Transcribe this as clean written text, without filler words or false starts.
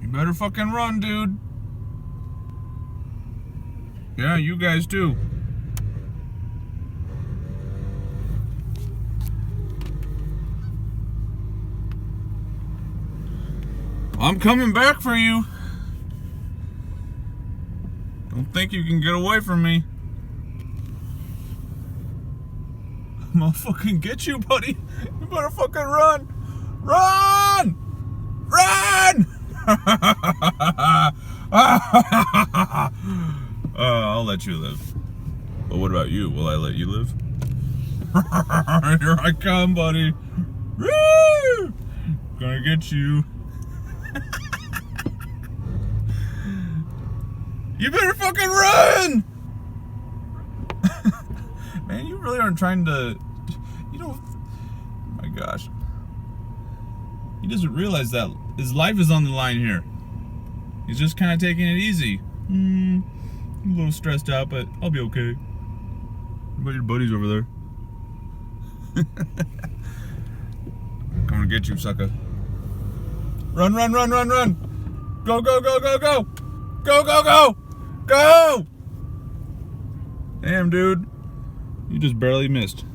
You better fucking run, dude. Yeah, you guys too. I'm coming back for you. Don't think you can get away from me. I'm gonna fucking get you, buddy. You better fucking run. Run! Run! I'll let you live. But what about you? Will I let you live? Here I come, buddy. Woo! Gonna get you. You better fucking run! Man, you really aren't trying to... You don't... Oh my gosh. He doesn't realize that his life is on the line here. He's just kind of taking it easy. I'm a little stressed out, but I'll be okay. What about your buddies over there? Coming to get you, sucker. Run, run, run, run, run! Go, go, go, go, go! Go, go, go! Go! Damn, dude. You just barely missed.